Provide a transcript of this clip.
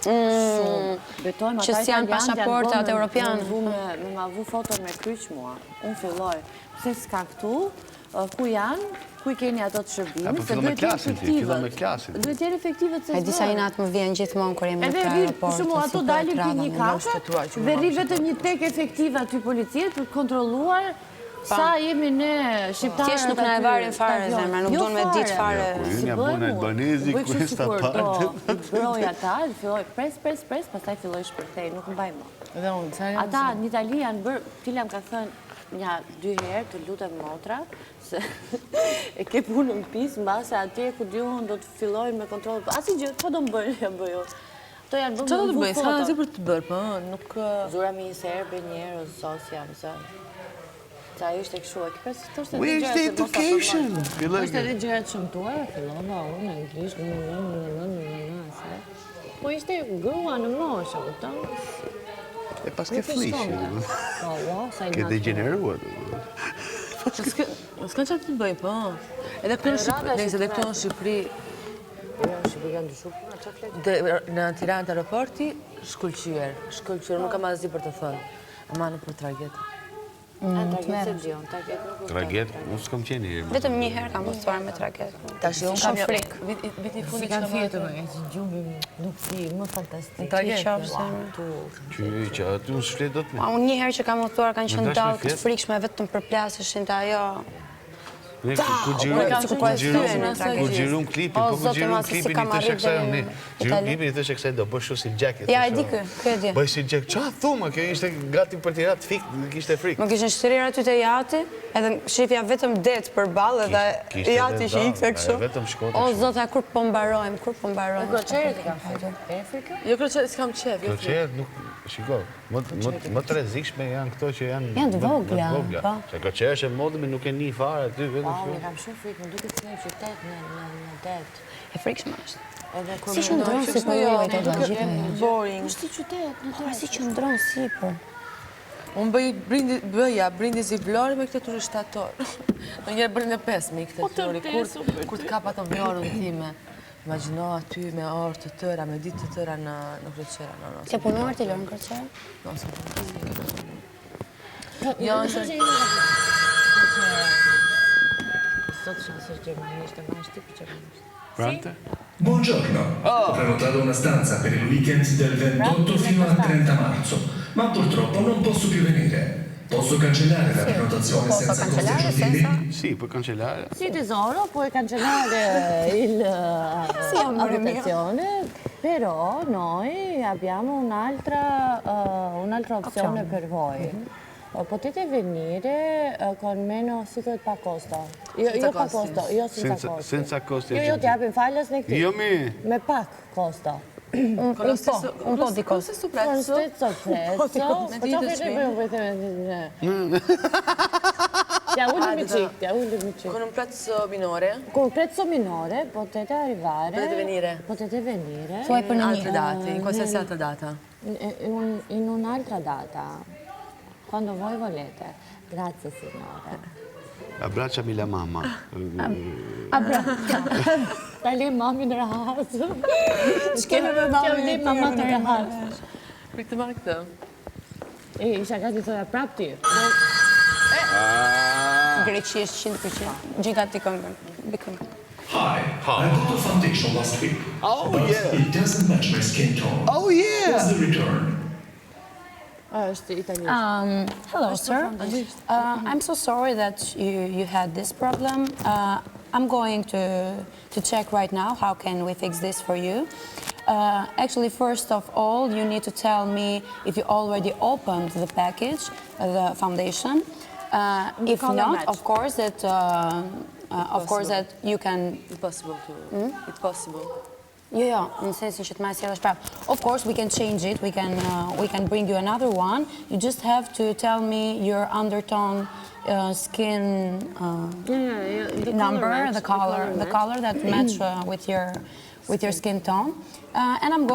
Që s'janë pasaportat europiane. Me ma vu foto me kryq mua. Unë filloj. Pse s'ka këtu, ku janë, ku i keni ato të shërbimi, se duhet jenë efektivet se E disa inat më vjen gjithmonë kur jemi në aeroport. Shumë ato dalin për një kafe dhe rri vetëm një tek efektive aty policiet për kontroluar sa jemi ne shqiptarët. Thjesht nuk na e varin fare zemra, nuk duan me ditë fare. Unë jam bunë albanezi, questa parte. Broja ata, filloj pres, pastaj filloj shpërthej, nuk mbaj më. Ata në Itali janë bërë, Tila më ka thënë nja 2 herë të lutem motra, se e ke punë në pisë, në base atje ku diun do të filloj me kontrol. Asi gjë, po do më bëjnë, jam bëjo. To janë bërë do të bëjë, s'ka nëzi për të bërë, për nuk... Zura mi një serbe njerë, sos jam zënë. Sa ishte këshu, e këpës të është Where's the education? Është edhe gjërat shumëtuar, fillova unë, anglisht, po ishte grua në moshë, kupton? E pas ke flishe. Ke degeneruar. S'ka që të bëjë, po. Edhe këtu në Shqipëri, në Tiranë të aeroporti, shkullqyër, nuk kam asgjë për të thënë, ama në për tragetë. Traget, unë s'kom qenë herë. Vetëm një herë kam ustuar me traget. Tash unë kam frikë. Viti fundi që fjetur, e që gjumbi nuk fi, më fantastik. Traget, që aty unë s'flet do të me. Unë një herë që kam ustuar kanë qenë dalë këtë frikshme vetëm për plasëshin të ajo. Kur gjirum klipin, po kur gjirum klipin i thëshe kësaj unë. Gjirum klipin i thëshe kësaj do bësh si jacket. Ja, e di kë e di. Bëj si jacket. Qa thuma, kjo ishte gati për t'i ratë fik, nuk ishte frikë. Më kishin shtërir aty të jati, edhe shifja vetëm det për balë dhe jati që ikse kështu. Vetëm shkote. O, zota, kur po mbarojmë, Kroqerët i kam fjetur, e Afrika? Jo, kroqerët s'kam qef. Kroqerët nuk, shiko, më të rrezikshme janë këto që janë... Janë të vogla, po. Se kroqerë është e modëmi nuk e një fare aty, vetëm Po, unë kam shumë frikë, më duke të një qytet në det. E frikshme është. Si që ndronë si për jojë të do gjithë me një. Boring. Është i qytet, në det. Si që ndronë si për. Unë bëja brindis i vlori me këtë turishtator. Në njerë bërë në 5.000 këtë flori, kur të kap ato vlorën time. Imagjino aty me orë të tëra, me ditë të tëra në kroqera. Ke punuar të lorë në kroqera? No, se punuar. Buongiorno, ho prenotato una stanza per il weekend del 28 fino al 30 marzo, ma purtroppo non posso più venire. Posso cancellare la prenotazione senza costi aggiuntivi? Sì, puoi cancellare. Sì, tesoro, puoi cancellare la prenotazione, però noi abbiamo un'altra opzione per voi. Potete venire con meno sicurezza pa costo. Io pa costo, io senza costo. Senza costi Io ti apro in fallas ne Io mi... Me pak costo. Un po' di costo. Con lo stesso prezzo. Con un prezzo minore? Con un prezzo minore potete arrivare... Potete venire. Thuaj për në altre date, in qualsiasi altra data. In un'altra data. Quando voi volete. Grazie, signore. Abbracciami la mamma. Ta le mamin rahat. Ç'kemi me mamin? Mama të rahat. Prit të marrë këtë. Isha gati thoja prap ty. Greqi është 100%. Gjika ti këngën. Bikën. Hi, I bought a foundation last week, but it doesn't match my skin tone. Oh yeah! What's the return? Është italianisht. Hello, sir. I'm so sorry that you had this problem. I'm going to check right now how can we fix this for you. Actually, first of all, you need to tell me if you already opened the package, the foundation. If not, of course that you can... It's possible to... It's possible. Jo, në sensin që të ma sjellësh prapë. Of course, we can change it. We can bring you another one. You just have to tell me your undertone skin number, the color that match with your skin tone. And I'm going